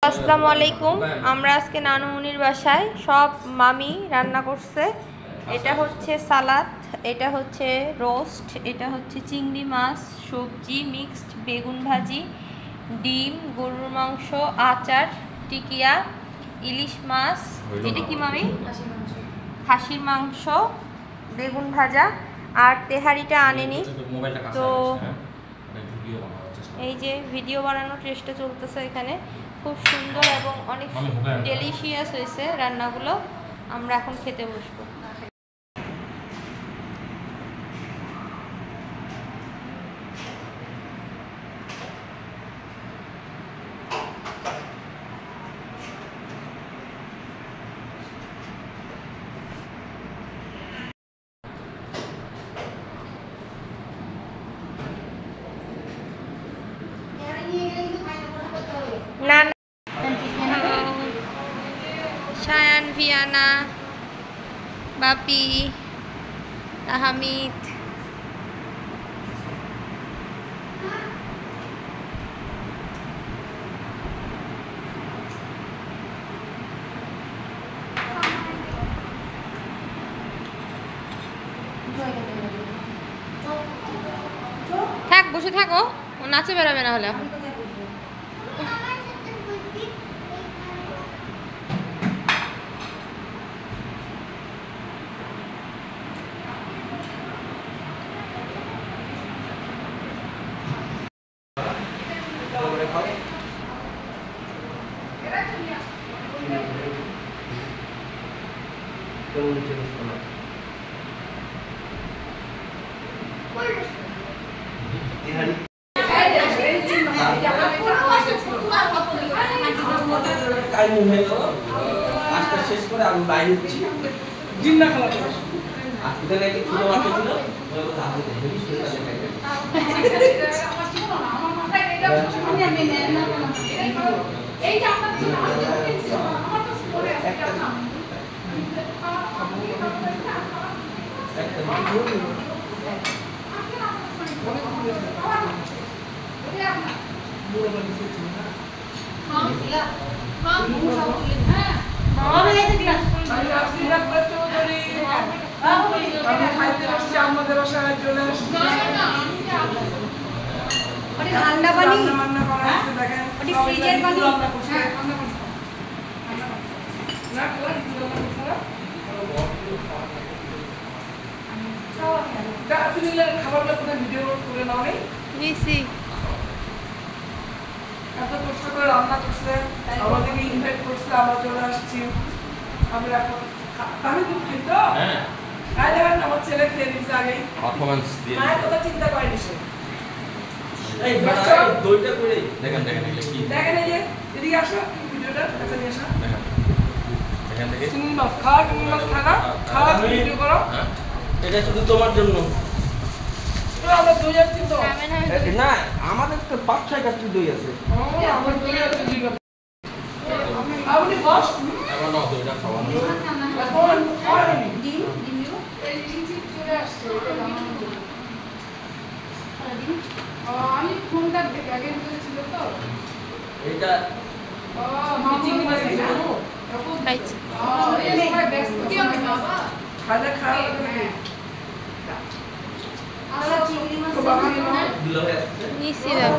আসসালামু আলাইকুম। আমরা আজকে নানুমনির বাসায় সব মামি রান্না করছে। এটা হচ্ছে সালাদ, এটা হচ্ছে রোস্ট, এটা হচ্ছে চিংড়ি মাছ, সবজি মিক্সড, বেগুন ভাজি, ডিম, গরুর মাংস, আচার, টিকিয়া, ইলিশ মাছ, এটা কি মামি? খাসির মাংস, বেগুন ভাজা। আর তেহারিটা আনেনি, তো এই যে ভিডিও বানানোর চেষ্টা চলতেছে এখানে। খুব সুন্দর এবং অনেক ডেলিশিয়াস হয়েছে রান্নাগুলো। আমরা এখন খেতে বসবো। না শায়ান, ভিয়ানা, বাপি, হামিদ, থাক বসে থাকো, ও নাচে বেরোবে না হলে। শেষ করে আমি বাইরে হচ্ছি জিন্না খেলা করে আজকে নাকি ছোট বাচ্চা ছিল আমাদের বাসায় চলে আসছে ঠান্ডা পানি রান্না করা হচ্ছে দেখেন ওটি ফ্রিজের পানি রান্না করছে না খাবারগুলো কোথায় ভিডিও করে নাও নেই নিছি এত কষ্ট করে রান্না করছে আমাদেরকে ইনভাইট করছে আমরা চলে আসছি আমরা এখন আমি দুধ খাইতো হ্যাঁ খাই দেখেন আমার ছেলে খেয়ে দিচ্ছে আগেই পারফরম্যান্স দিয়ে মায়ের কথা চিন্তা করেনি সে এই দইটা করে দেখেন কি দেখেন এই যে এদিকে আসো ভিডিওটা কাছে নিয়ে আসো দেখেন দেখেন চিংড়ি মাছ খাওয়া ভিডিও করো এটা শুধু তোমার জন্য আমরা দই আছে তো না আমাদের তো 5-6 কাঠি দই আছে আমার দই আছে ঠিক আছে আপনি বস এখন না দইটা খাওয়ানো এখন অরেনি ডিম এই চিংড়ি চলে আসছে আমি ফোনটা দেখে আগে ছিল তো এটা চিংড়ি মাছ খাইছি এই সময় ব্যস্ত কি হবে বাবা খাওয়া আলা চিংড়ি মাছ দিলো নিছি বাবা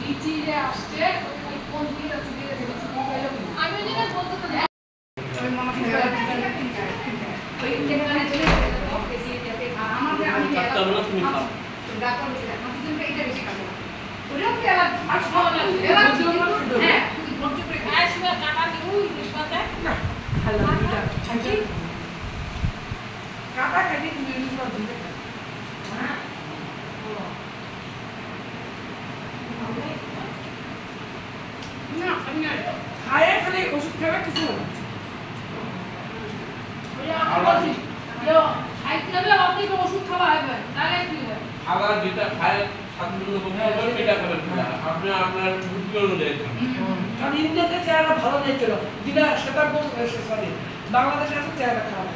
লিচি রে আসছে কোন কি আছে দিয়ে আমি যেটা বলতে তো আমি মামা কি ওই কেমনে চলে ওকে দিয়ে যাবে আমাদের আমি একটা বলো তুমি খাও ডাক্তার বলে আমি কিন্তু এটা বেশি খাবো ওরেও কি আলা আর খাওয়া লাগে এরা হ্যাঁ তুমি ভর্তি করে খায় শুধু কাটা দিও ইলিশ পাতা না ভালো এটা খাচ্ছি কাটা খালি তুমি ইলিশ পাতা দিতে হ্যাঁ না আমি না খায় খালি ওষুধ খাবে কিছু ওষুধ খাওয়া হবে তাহলে কি হবে খাবার যেটা খায় সাধারণ বলতে এটা খাবেন আপনি আপনার বুদ্ধিগুলো দেখেন কারণ ইন্ডিয়াতে চেহারা ভালো নেই ছিল দিনা সেটা সরি বাংলাদেশে আছে চেহারা খারাপ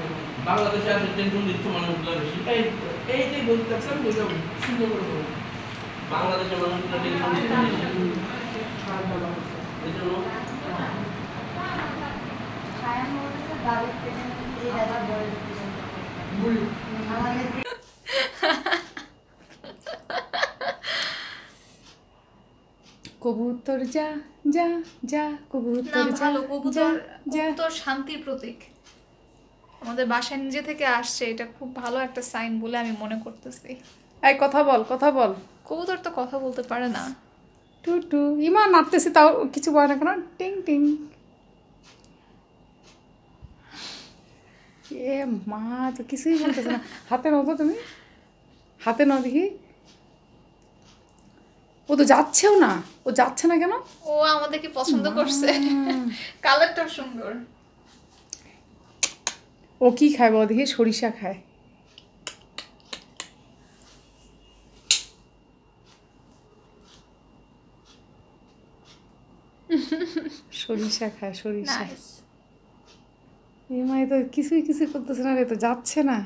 বাংলাদেশে আছে টেনশন দিচ্ছে মানুষগুলো বেশি এইটাই বলতে চাচ্ছেন বুঝাবো সুন্দর করে বাংলাদেশের মানুষগুলো টেনশন দিচ্ছে কবুতর যা যা যা কবুতর না যা ভালো, যা কবুতর যা। কবুতর শান্তির প্রতীক। আমাদের বাসায় নিজে থেকে আসছে, এটা খুব ভালো একটা সাইন বলে আমি মনে করতেছি। এই কথা বল, কথা বল। কবুতর তো কথা বলতে পারে না। টু টু ইমা নাচতেছি, তাও কিছু বলে না কেন? টিং টিং। এ মা তো কিছুই বলতেছে না। হাতে নাও তো তুমি, হাতে নাও দেখি। ও তো যাচ্ছেও না, ও যাচ্ছে না কেন? ও আমাদেরকে পছন্দ করছে, কালারটা সুন্দর। ও কি খায় বল দেখি? সরিষা খায়। সরিষা খায়, সরিষা। নাইস। এই মাই তো কিছুই করতেছে না রে, তো যাচ্ছে না।